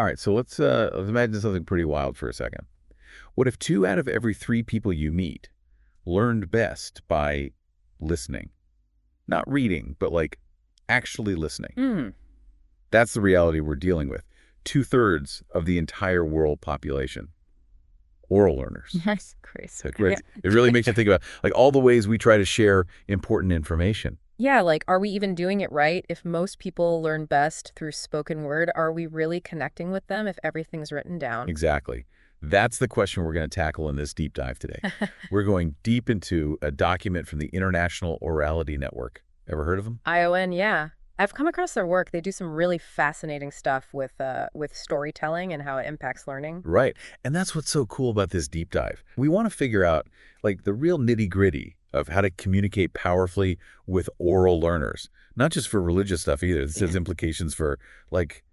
All right, so let's imagine something pretty wild for a second. What if 2 out of every 3 people you meet learned best by listening? Not reading, but like actually listening. Hmm. That's the reality we're dealing with. 2/3 of the entire world population, oral learners. That's crazy. So, right, it really makes you think about like all the ways we try to share important information. Yeah, like, are we even doing it right? If most people learn best through spoken word, are we really connecting with them if everything's written down? Exactly. That's the question we're going to tackle in this deep dive today. We're going deep into a document from the International Orality Network. Ever heard of them? ION, yeah. I've come across their work. They do some really fascinating stuff with storytelling and how it impacts learning. Right. And that's what's so cool about this deep dive. We want to figure out like the real nitty-gritty of how to communicate powerfully with oral learners. Not just for religious stuff either. This has implications for like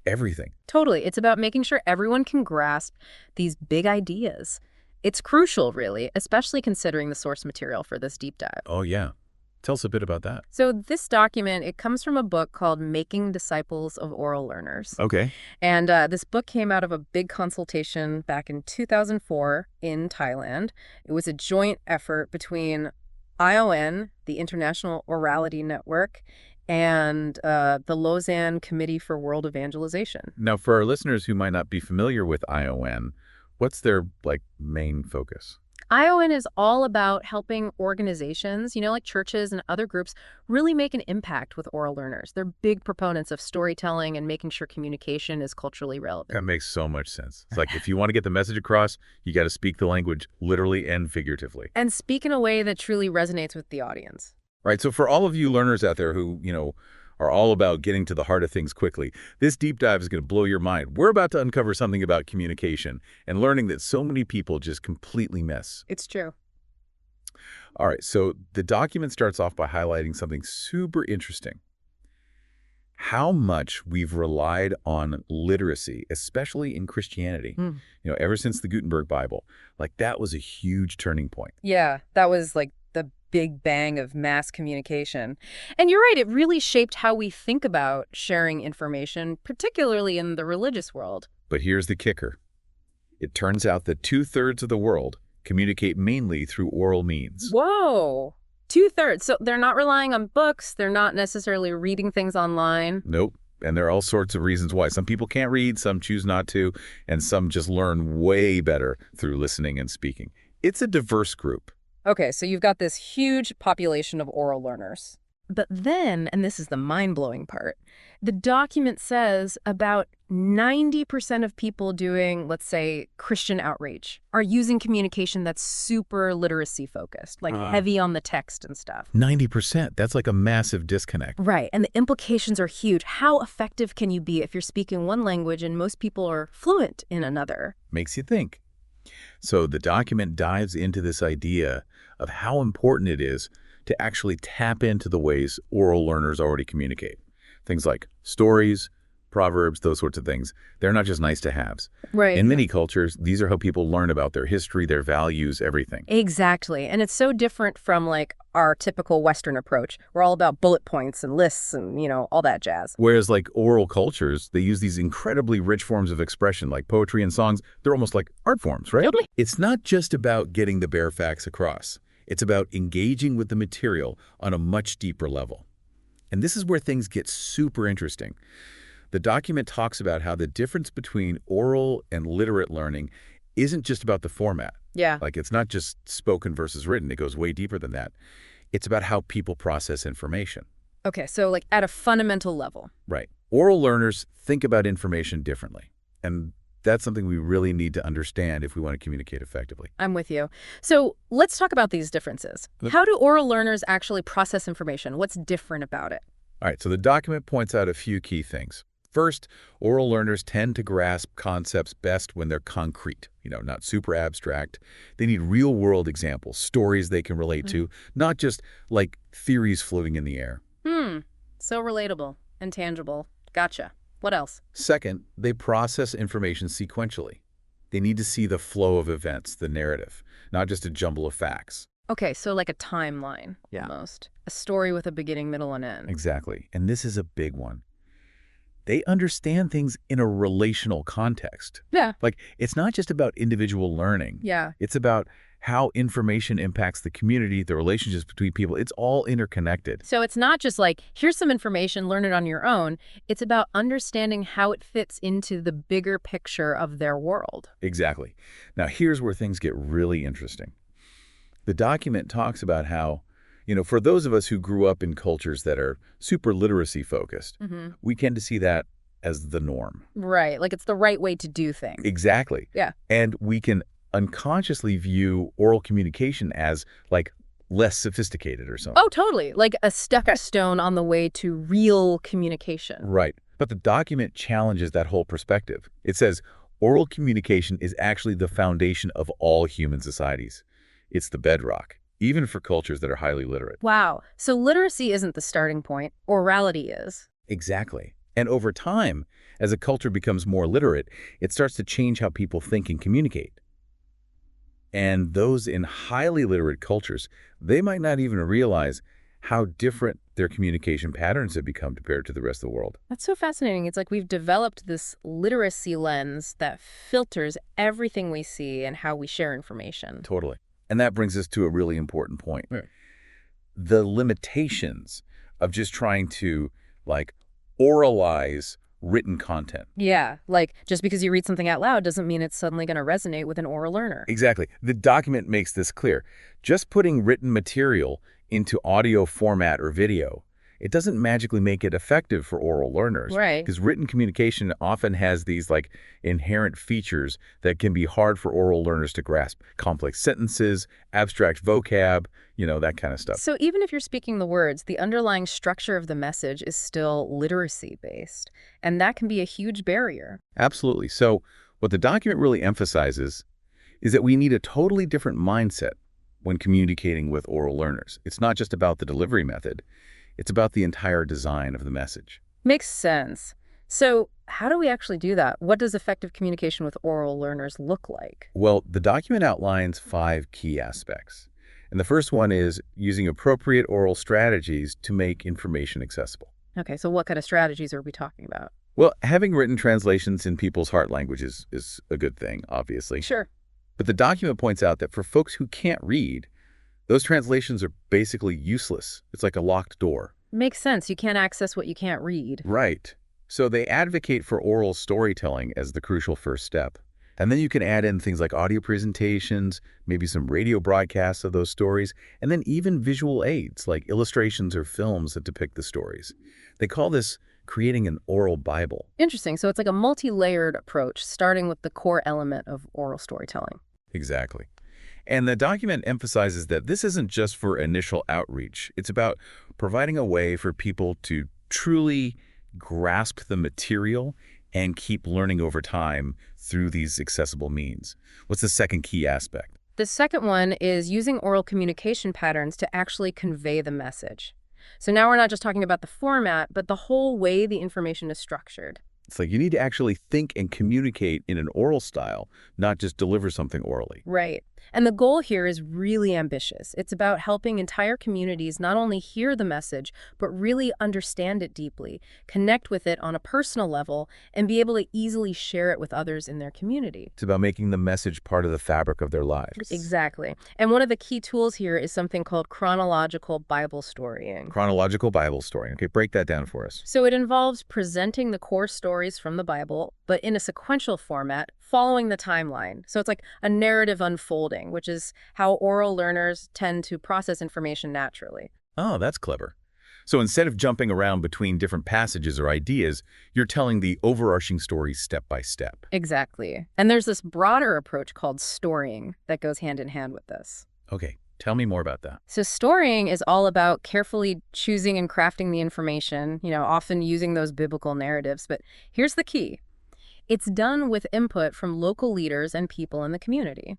everything. Totally. It's about making sure everyone can grasp these big ideas. It's crucial, really, especially considering the source material for this deep dive. Oh, yeah. Tell us a bit about that. So this document, it comes from a book called Making Disciples of Oral Learners. Okay. And this book came out of a big consultation back in 2004 in Thailand. It was a joint effort between ION, the International Orality Network, and the Lausanne Committee for World Evangelization. Now, for our listeners who might not be familiar with ION, what's their like main focus? ION is all about helping organizations, like churches and other groups, really make an impact with oral learners. They're big proponents of storytelling and making sure communication is culturally relevant. That makes so much sense. It's like if you want to get the message across, you got to speak the language literally and figuratively. And speak in a way that truly resonates with the audience. Right. So for all of you learners out there who, are all about getting to the heart of things quickly, this deep dive is going to blow your mind. We're about to uncover something about communication and learning that so many people just completely miss. It's true. All right. So the document starts off by highlighting something super interesting. How much we've relied on literacy, especially in Christianity, ever since the Gutenberg Bible. Like that was a huge turning point. Yeah, that was like the big bang of mass communication. And you're right, it really shaped how we think about sharing information, particularly in the religious world. But here's the kicker. It turns out that 2/3 of the world communicate mainly through oral means. Whoa! 2/3. So they're not relying on books. They're not necessarily reading things online. Nope. And there are all sorts of reasons why. Some people can't read, some choose not to, and some just learn way better through listening and speaking. It's a diverse group. Okay, so you've got this huge population of oral learners. But then, and this is the mind-blowing part, the document says about 90% of people doing, let's say, Christian outreach are using communication that's super literacy-focused, like heavy on the text and stuff. 90%. That's like a massive disconnect. Right, and the implications are huge. How effective can you be if you're speaking one language and most people are fluent in another? Makes you think. So the document dives into this idea of how important it is to actually tap into the ways oral learners already communicate. Things like stories, proverbs, those sorts of things. They're not just nice to haves. Right. In many cultures, these are how people learn about their history, their values, everything. Exactly. And it's so different from like our typical Western approach. We're all about bullet points and lists and, all that jazz. Whereas like oral cultures, they use these incredibly rich forms of expression like poetry and songs. They're almost like art forms, right? Totally. It's not just about getting the bare facts across. It's about engaging with the material on a much deeper level. And this is where things get super interesting. The document talks about how the difference between oral and literate learning isn't just about the format. Yeah. Like it's not just spoken versus written. It goes way deeper than that. It's about how people process information. Okay, so like at a fundamental level. Right. Oral learners think about information differently. And that's something we really need to understand if we want to communicate effectively. I'm with you. So let's talk about these differences. How do oral learners actually process information? What's different about it? All right, so the document points out a few key things. First, oral learners tend to grasp concepts best when they're concrete, not super abstract. They need real-world examples, stories they can relate to, not just like theories floating in the air. So relatable and tangible. Gotcha. What else? Second, they process information sequentially. They need to see the flow of events, the narrative, not just a jumble of facts. Okay, so like a timeline, almost. A story with a beginning, middle, and end. Exactly. And this is a big one. they understand things in a relational context. Yeah. Like, it's not just about individual learning. Yeah. It's about how information impacts the community, the relationships between people. It's all interconnected. So it's not just like, here's some information, learn it on your own. It's about understanding how it fits into the bigger picture of their world. Exactly. Now, here's where things get really interesting. The document talks about how, for those of us who grew up in cultures that are super literacy focused, we tend to see that as the norm. Right. Like it's the right way to do things. Exactly. Yeah. And we can unconsciously view oral communication as like less sophisticated or something. Oh, totally. Like a stepping stone on the way to real communication. Right. But the document challenges that whole perspective. It says oral communication is actually the foundation of all human societies. It's the bedrock, even for cultures that are highly literate. Wow. So literacy isn't the starting point. Orality is. Exactly. And over time, as a culture becomes more literate, it starts to change how people think and communicate. And those in highly literate cultures, they might not even realize how different their communication patterns have become compared to the rest of the world. That's so fascinating. It's like we've developed this literacy lens that filters everything we see and how we share information. Totally. And that brings us to a really important point. Yeah. The limitations of just trying to, oralize written content. Yeah, like just because you read something out loud doesn't mean it's suddenly going to resonate with an oral learner. Exactly. The document makes this clear. Just putting written material into audio format or video, it doesn't magically make it effective for oral learners. Right. Because written communication often has these inherent features that can be hard for oral learners to grasp. Complex sentences, abstract vocab, that kind of stuff. So even if you're speaking the words, the underlying structure of the message is still literacy-based, and that can be a huge barrier. Absolutely. So what the document really emphasizes is that we need a totally different mindset when communicating with oral learners. It's not just about the delivery method. It's about the entire design of the message. Makes sense. So how do we actually do that? What does effective communication with oral learners look like? Well, the document outlines 5 key aspects. And the first one is using appropriate oral strategies to make information accessible. Okay, so what kind of strategies are we talking about? Well, having written translations in people's heart languages is a good thing, obviously. Sure. But the document points out that for folks who can't read, those translations are basically useless. It's like a locked door. Makes sense. You can't access what you can't read. Right. So they advocate for oral storytelling as the crucial first step. And then you can add in things like audio presentations, maybe some radio broadcasts of those stories, and then even visual aids like illustrations or films that depict the stories. They call this creating an oral Bible. Interesting. So it's like a multi-layered approach, starting with the core element of oral storytelling. Exactly. And the document emphasizes that this isn't just for initial outreach. It's about providing a way for people to truly grasp the material and keep learning over time through these accessible means. What's the second key aspect? The second one is using oral communication patterns to actually convey the message. So now we're not just talking about the format, but the whole way the information is structured. It's like you need to actually think and communicate in an oral style, not just deliver something orally. Right. And the goal here is really ambitious. It's about helping entire communities not only hear the message, but really understand it deeply, connect with it on a personal level, and be able to easily share it with others in their community. It's about making the message part of the fabric of their lives. Exactly. And one of the key tools here is something called chronological Bible storying. Chronological Bible story. Okay, break that down for us. So it involves presenting the core stories from the Bible, but in a sequential format, following the timeline. So it's like a narrative unfolding, which is how oral learners tend to process information naturally. Oh, that's clever. So instead of jumping around between different passages or ideas, you're telling the overarching story step by step. Exactly. And there's this broader approach called storying that goes hand in hand with this. Okay, tell me more about that. So storying is all about carefully choosing and crafting the information, often using those biblical narratives. But here's the key. It's done with input from local leaders and people in the community.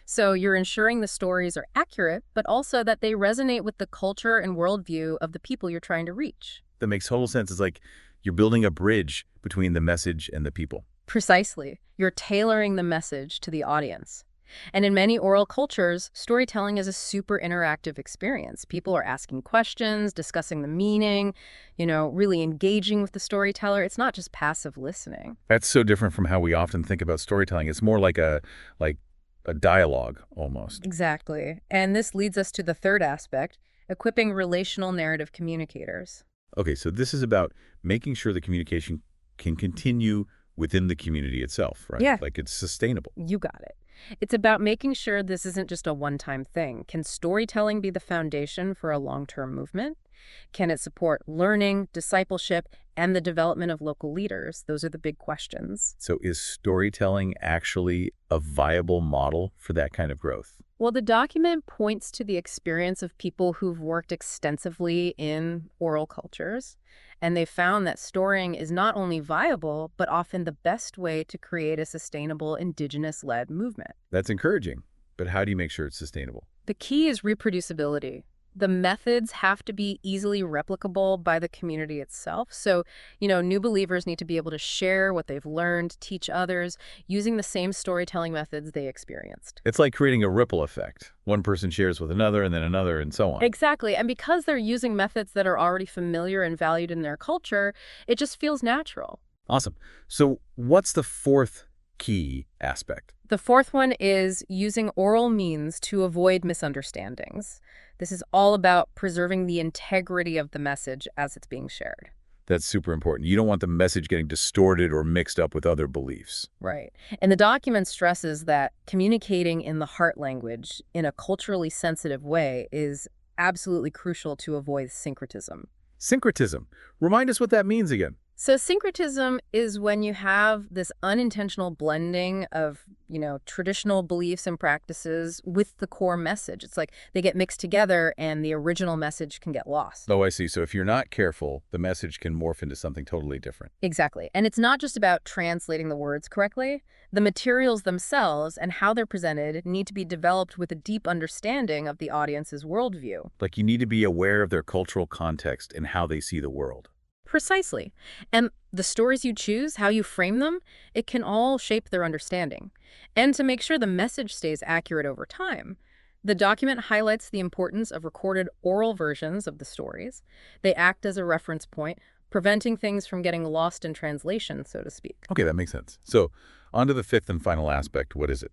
So you're ensuring the stories are accurate, but also that they resonate with the culture and worldview of the people you're trying to reach. That makes total sense. It's like you're building a bridge between the message and the people. Precisely. You're tailoring the message to the audience. And in many oral cultures, storytelling is a super interactive experience. People are asking questions, discussing the meaning, really engaging with the storyteller. It's not just passive listening. That's so different from how we often think about storytelling. It's more like a dialogue almost. Exactly. And this leads us to the third aspect, equipping relational narrative communicators. Okay, so this is about making sure the communication can continue within the community itself, right? Yeah, Like it's sustainable. you got it. It's about making sure this isn't just a one-time thing. Can storytelling be the foundation for a long-term movement? Can it support learning, discipleship, and the development of local leaders? Those are the big questions. So is storytelling actually a viable model for that kind of growth? Well, the document points to the experience of people who've worked extensively in oral cultures, and they found that storying is not only viable, but often the best way to create a sustainable indigenous-led movement. That's encouraging, but how do you make sure it's sustainable? The key is reproducibility. The methods have to be easily replicable by the community itself. So, new believers need to be able to share what they've learned, teach others, using the same storytelling methods they experienced. It's like creating a ripple effect. One person shares with another and then another and so on. Exactly. And because they're using methods that are already familiar and valued in their culture, it just feels natural. Awesome. So what's the fourth key aspect? The fourth one is using oral means to avoid misunderstandings. This is all about preserving the integrity of the message as it's being shared. That's super important. You don't want the message getting distorted or mixed up with other beliefs. Right. And the document stresses that communicating in the heart language in a culturally sensitive way is absolutely crucial to avoid syncretism. Syncretism. Remind us what that means again. So syncretism is when you have this unintentional blending of, traditional beliefs and practices with the core message. It's like they get mixed together and the original message can get lost. Oh, I see. So if you're not careful, the message can morph into something totally different. Exactly. And it's not just about translating the words correctly. The materials themselves and how they're presented need to be developed with a deep understanding of the audience's worldview. Like you need to be aware of their cultural context and how they see the world. Precisely. And the stories you choose, how you frame them, it can all shape their understanding. And to make sure the message stays accurate over time, the document highlights the importance of recorded oral versions of the stories. They act as a reference point, preventing things from getting lost in translation, so to speak. Okay, that makes sense. So on to the fifth and final aspect. What is it?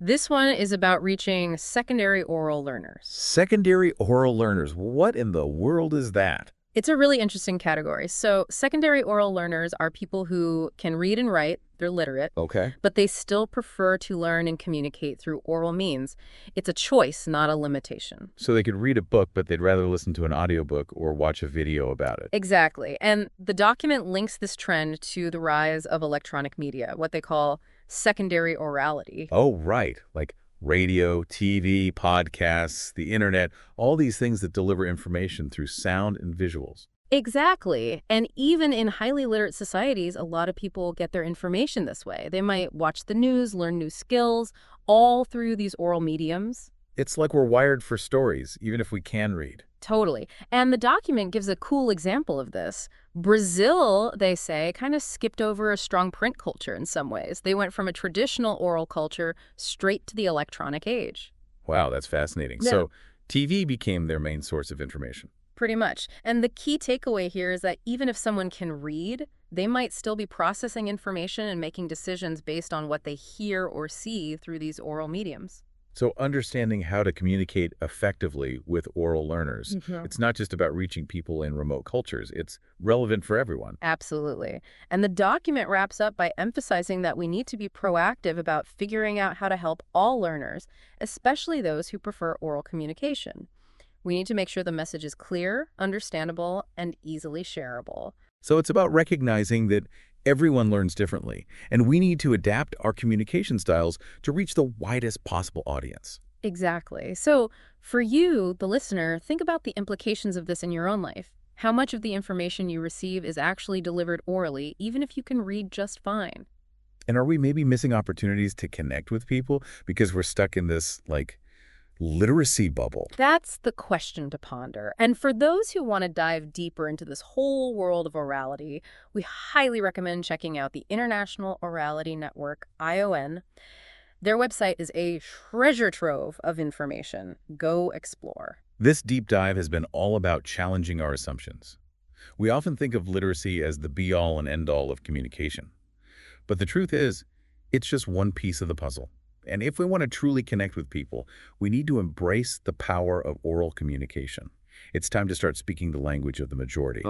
This one is about reaching secondary oral learners. Secondary oral learners. What in the world is that? It's a really interesting category. So secondary oral learners are people who can read and write, they're literate, Okay. but they still prefer to learn and communicate through oral means. It's a choice, not a limitation. So they could read a book, but they'd rather listen to an audiobook or watch a video about it. Exactly. And the document links this trend to the rise of electronic media, what they call secondary orality. Oh, right. Like radio, TV, podcasts, the internet, all these things that deliver information through sound and visuals. Exactly. And even in highly literate societies, a lot of people get their information this way. They might watch the news, learn new skills, all through these oral mediums. It's like we're wired for stories, even if we can read. Totally. And the document gives a cool example of this. Brazil, they say, kind of skipped over a strong print culture in some ways. They went from a traditional oral culture straight to the electronic age. Wow, that's fascinating. Yeah. So TV became their main source of information. Pretty much. And the key takeaway here is that even if someone can read, they might still be processing information and making decisions based on what they hear or see through these oral mediums. So understanding how to communicate effectively with oral learners, Mhm. it's not just about reaching people in remote cultures. It's relevant for everyone. Absolutely. And the document wraps up by emphasizing that we need to be proactive about figuring out how to help all learners, especially those who prefer oral communication. We need to make sure the message is clear, understandable, and easily shareable. So it's about recognizing that everyone learns differently, and we need to adapt our communication styles to reach the widest possible audience. Exactly. So for you, the listener, think about the implications of this in your own life. How much of the information you receive is actually delivered orally, even if you can read just fine? And are we maybe missing opportunities to connect with people because we're stuck in this, literacy bubble? That's the question to ponder. And for those who want to dive deeper into this whole world of orality, we highly recommend checking out the International Orality Network, ION. Their website is a treasure trove of information. Go explore. This deep dive has been all about challenging our assumptions. We often think of literacy as the be-all and end-all of communication. But the truth is, it's just one piece of the puzzle. And if we want to truly connect with people, we need to embrace the power of oral communication. It's time to start speaking the language of the majority.